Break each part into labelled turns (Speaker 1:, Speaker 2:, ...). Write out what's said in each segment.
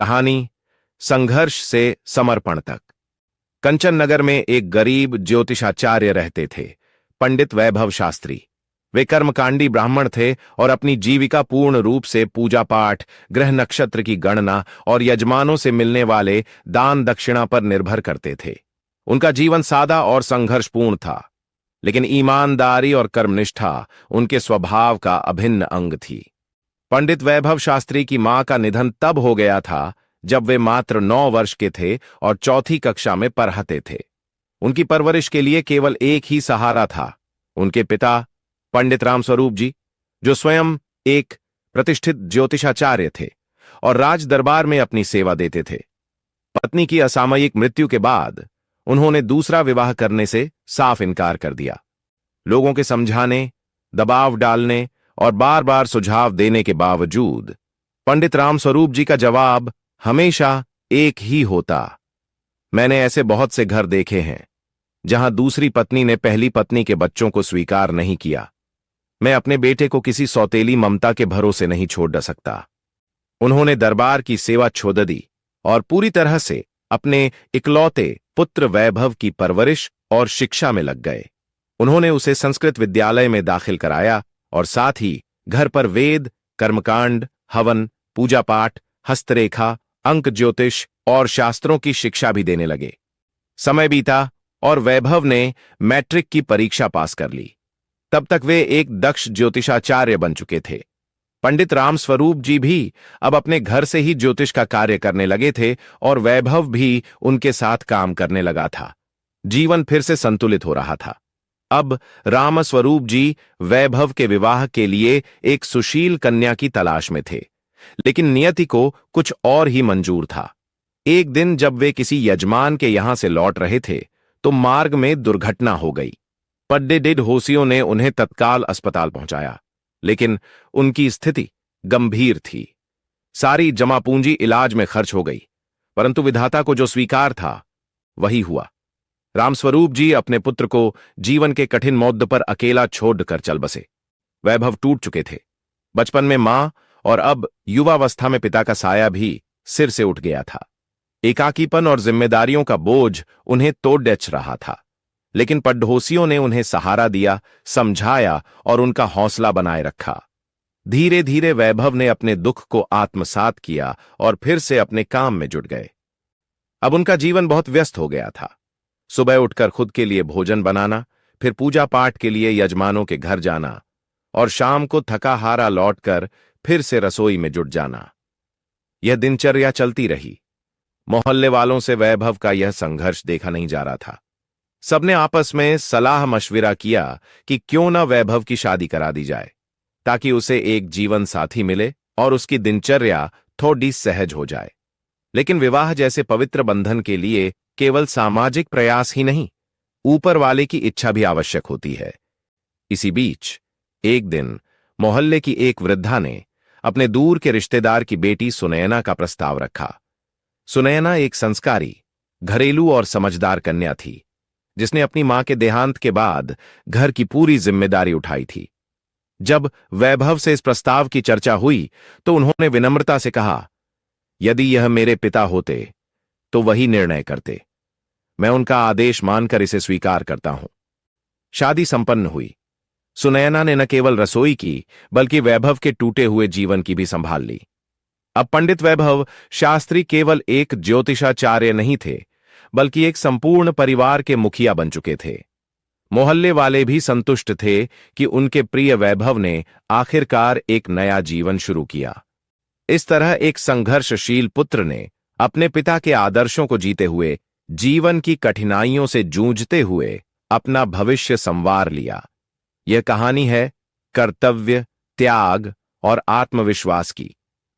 Speaker 1: कहानी संघर्ष से समर्पण तक। कंचन नगर में एक गरीब ज्योतिषाचार्य रहते थे, पंडित वैभव शास्त्री। वे कर्मकांडी ब्राह्मण थे और अपनी जीविका पूर्ण रूप से पूजा पाठ, ग्रह नक्षत्र की गणना और यजमानों से मिलने वाले दान दक्षिणा पर निर्भर करते थे। उनका जीवन सादा और संघर्षपूर्ण था, लेकिन ईमानदारी और कर्मनिष्ठा उनके स्वभाव का अभिन्न अंग थी। पंडित वैभव शास्त्री की मां का निधन तब हो गया था जब वे मात्र 9 वर्ष के थे और चौथी कक्षा में पढ़ते थे। उनकी परवरिश के लिए केवल एक ही सहारा था, उनके पिता पंडित रामस्वरूप जी, जो स्वयं एक प्रतिष्ठित ज्योतिषाचार्य थे और राज दरबार में अपनी सेवा देते थे। पत्नी की असामयिक मृत्यु के बाद उन्होंने दूसरा विवाह करने से साफ इनकार कर दिया। लोगों के समझाने, दबाव डालने और बार बार सुझाव देने के बावजूद पंडित रामस्वरूप जी का जवाब हमेशा एक ही होता। मैंने ऐसे बहुत से घर देखे हैं जहां दूसरी पत्नी ने पहली पत्नी के बच्चों को स्वीकार नहीं किया। मैं अपने बेटे को किसी सौतेली ममता के भरोसे नहीं छोड़ सकता। उन्होंने दरबार की सेवा छोड़ दी और पूरी तरह से अपने इकलौते पुत्र वैभव की परवरिश और शिक्षा में लग गए। उन्होंने उसे संस्कृत विद्यालय में दाखिल कराया और साथ ही घर पर वेद, कर्मकांड, हवन, पूजा पाठ, हस्तरेखा, अंक ज्योतिष और शास्त्रों की शिक्षा भी देने लगे। समय बीता और वैभव ने मैट्रिक की परीक्षा पास कर ली। तब तक वे एक दक्ष ज्योतिषाचार्य बन चुके थे। पंडित रामस्वरूप जी भी अब अपने घर से ही ज्योतिष का कार्य करने लगे थे और वैभव भी उनके साथ काम करने लगा था। जीवन फिर से संतुलित हो रहा था। अब रामस्वरूप जी वैभव के विवाह के लिए एक सुशील कन्या की तलाश में थे, लेकिन नियति को कुछ और ही मंजूर था। एक दिन जब वे किसी यजमान के यहां से लौट रहे थे तो मार्ग में दुर्घटना हो गई। पड्डेडिड होशियों ने उन्हें तत्काल अस्पताल पहुंचाया, लेकिन उनकी स्थिति गंभीर थी। सारी जमा पूंजी इलाज में खर्च हो गई, परंतु विधाता को जो स्वीकार था वही हुआ। रामस्वरूप जी अपने पुत्र को जीवन के कठिन मोड़ पर अकेला छोड़कर चल बसे। वैभव टूट चुके थे। बचपन में मां और अब युवावस्था में पिता का साया भी सिर से उठ गया था। एकाकीपन और जिम्मेदारियों का बोझ उन्हें तोड़ डेच रहा था, लेकिन पड़ोसियों ने उन्हें सहारा दिया, समझाया और उनका हौसला बनाए रखा। धीरे धीरे वैभव ने अपने दुख को आत्मसात किया और फिर से अपने काम में जुट गए। अब उनका जीवन बहुत व्यस्त हो गया था। सुबह उठकर खुद के लिए भोजन बनाना, फिर पूजा पाठ के लिए यजमानों के घर जाना और शाम को थका हारा लौटकर फिर से रसोई में जुट जाना। यह दिनचर्या चलती रही। मोहल्ले वालों से वैभव का यह संघर्ष देखा नहीं जा रहा था। सबने आपस में सलाह मशविरा किया कि क्यों न वैभव की शादी करा दी जाए, ताकि उसे एक जीवन साथी मिले और उसकी दिनचर्या थोड़ी सहज हो जाए। लेकिन विवाह जैसे पवित्र बंधन के लिए केवल सामाजिक प्रयास ही नहीं, ऊपर वाले की इच्छा भी आवश्यक होती है। इसी बीच एक दिन मोहल्ले की एक वृद्धा ने अपने दूर के रिश्तेदार की बेटी सुनैना का प्रस्ताव रखा। सुनैना एक संस्कारी, घरेलू और समझदार कन्या थी, जिसने अपनी मां के देहांत के बाद घर की पूरी जिम्मेदारी उठाई थी। जब वैभव से इस प्रस्ताव की चर्चा हुई तो उन्होंने विनम्रता से कहा, यदि यह मेरे पिता होते तो वही निर्णय करते। मैं उनका आदेश मानकर इसे स्वीकार करता हूं। शादी संपन्न हुई। सुनैना ने न केवल रसोई की, बल्कि वैभव के टूटे हुए जीवन की भी संभाल ली। अब पंडित वैभव शास्त्री केवल एक ज्योतिषाचार्य नहीं थे, बल्कि एक संपूर्ण परिवार के मुखिया बन चुके थे। मोहल्ले वाले भी संतुष्ट थे कि उनके प्रिय वैभव ने आखिरकार एक नया जीवन शुरू किया। इस तरह एक संघर्षशील पुत्र ने अपने पिता के आदर्शों को जीते हुए, जीवन की कठिनाइयों से जूझते हुए अपना भविष्य संवार लिया। यह कहानी है कर्तव्य, त्याग और आत्मविश्वास की,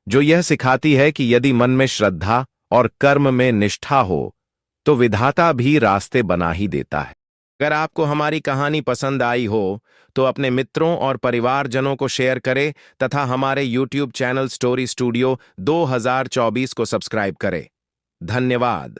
Speaker 1: जो यह सिखाती है कि यदि मन में श्रद्धा और कर्म में निष्ठा हो तो विधाता भी रास्ते बना ही देता है। अगर आपको हमारी कहानी पसंद आई हो तो अपने मित्रों और परिवारजनों को शेयर करें तथा हमारे YouTube चैनल स्टोरी स्टूडियो 2024 को सब्सक्राइब करें। धन्यवाद।